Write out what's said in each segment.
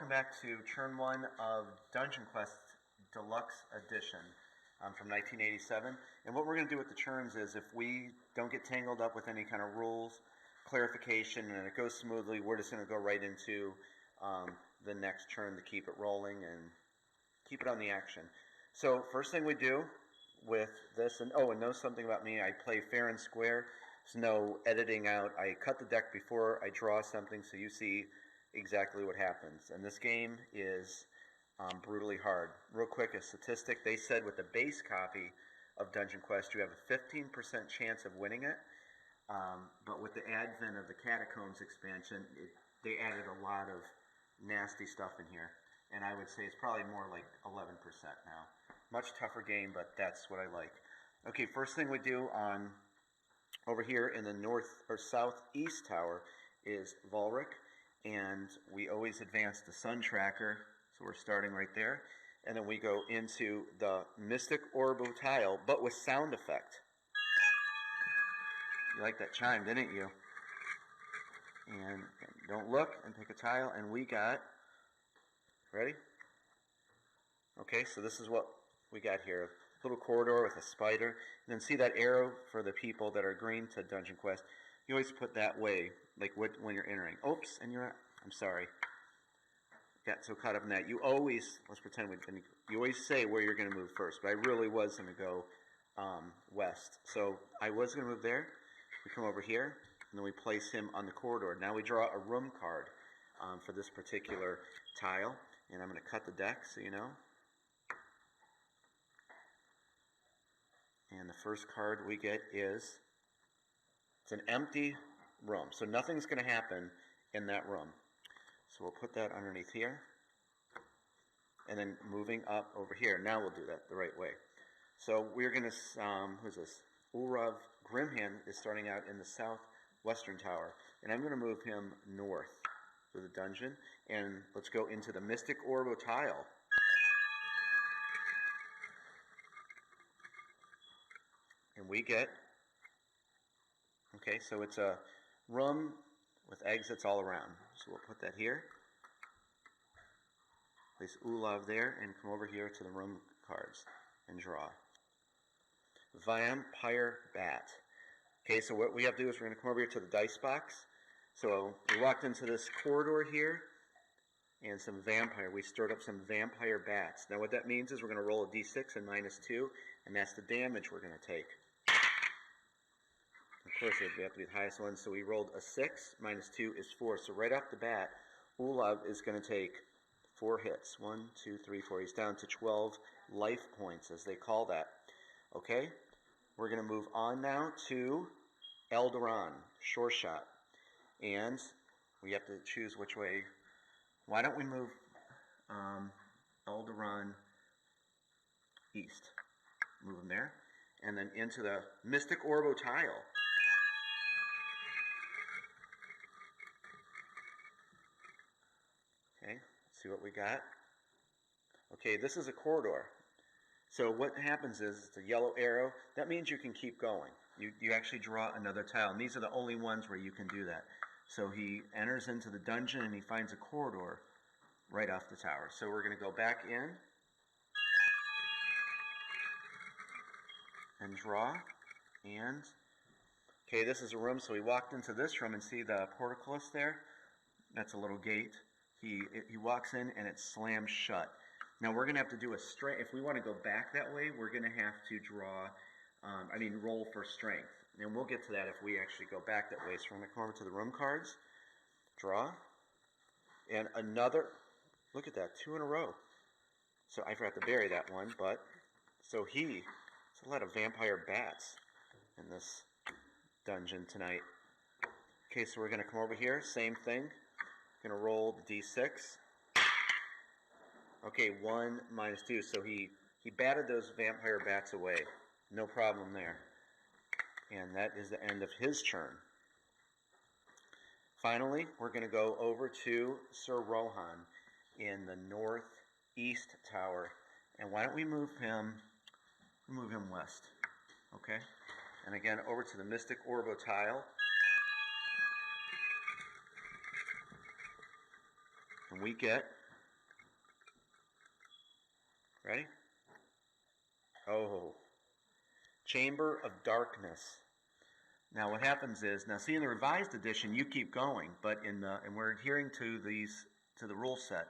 welcome back to turn 1 of Dungeon Quest Deluxe Edition from 1987. And what we're going to do with the turns is, if we don't get tangled up with any kind of rules, clarification, and it goes smoothly, we're just going to go right into the next turn to keep it rolling and keep it on the action. So first thing we do with this, and know something about me, I play fair and square. There's no editing out. I cut the deck before I draw something so you see exactly what happens. And this game is brutally hard. Real quick, a statistic, they said with the base copy of Dungeon Quest you have a 15% chance of winning it, but with the advent of the Catacombs expansion, they added a lot of nasty stuff in here, and I would say it's probably more like 11% now. Much tougher game, but that's what I like. Okay, first thing we do on over here in the north or southeast tower is Volric. And we always advance the sun tracker, so we're starting right there. And then we go into the Mystic Orbo tile, but with sound effect. You like that chime, didn't you? And don't look, and pick a tile, and we got, ready? Okay, so this is what we got here. A little corridor with a spider. And then see that arrow for the people that are green to Dungeon Quest. You always put that way, like when you're entering. Oops, and you're not, I'm sorry. Got so caught up in that. You always, let's pretend you always say where you're going to move first, but I really was going to go west. So I was going to move there. We come over here, and then we place him on the corridor. Now we draw a room card for this particular tile, and I'm going to cut the deck so you know. And the first card we get is, it's an empty room, so nothing's going to happen in that room. So we'll put that underneath here, and then moving up over here. Now we'll do that the right way. So we're going to, who's this? Ulrav Grimhand is starting out in the southwestern tower, and I'm going to move him north to the dungeon, and let's go into the Mystic Orbo tile. And we get, okay, so it's a room with exits all around. So we'll put that here. Place Ulav there and come over here to the room cards and draw. Vampire Bat. Okay, so what we have to do is we're going to come over here to the dice box. So we walked into this corridor here and some vampire. We stirred up some vampire bats. Now what that means is we're going to roll a d6 and -2, and that's the damage we're going to take. Of course, we have to be the highest one, so we rolled a 6, -2 is 4. So right off the bat, Ulav is going to take 4 hits. 1, 2, 3, 4. He's down to 12 life points, as they call that. Okay? We're going to move on now to Eldoran, Sure Shot. And we have to choose which way. Why don't we move Eldoran east? Move him there. And then into the Mystic Orbo tile. Okay, let's see what we got. Okay, this is a corridor. So what happens is, it's a yellow arrow. That means you can keep going. You actually draw another tile, and these are the only ones where you can do that. So he enters into the dungeon, and he finds a corridor right off the tower. So we're going to go back in and draw. And, okay, this is a room, so we walked into this room and see the portcullis there. That's a little gate. He walks in and it slams shut. Now we're going to have to do a strength. If we want to go back that way, we're going to have to draw, roll for strength. And we'll get to that if we actually go back that way. So we're going to come over to the room cards, draw, and another, look at that, 2 in a row. So I forgot to bury that one, but, so there's a lot of vampire bats in this dungeon tonight. Okay, so we're going to come over here, same thing. Going to roll the d6. Okay, 1 -2. So he batted those vampire bats away. No problem there. And that is the end of his turn. Finally, we're going to go over to Sir Rohan in the northeast tower. And why don't we move him west. Okay? And again, over to the Mystic Orbo tile. And we get Ready? Oh, Chamber of Darkness. Now what happens is, now see in the revised edition you keep going, but and we're adhering to the rule set.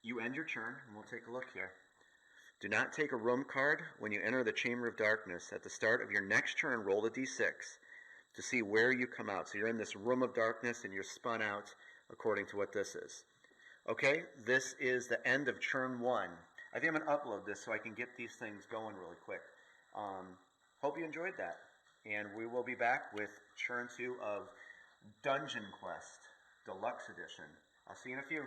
You end your turn, and we'll take a look here. Do not take a room card when you enter the Chamber of Darkness. At the start of your next turn, roll a d6 to see where you come out. So you're in this room of darkness, and you're spun out according to what this is. Okay, this is the end of turn 1. I think I'm going to upload this so I can get these things going really quick. Hope you enjoyed that. And we will be back with turn 2 of Dungeon Quest Deluxe Edition. I'll see you in a few.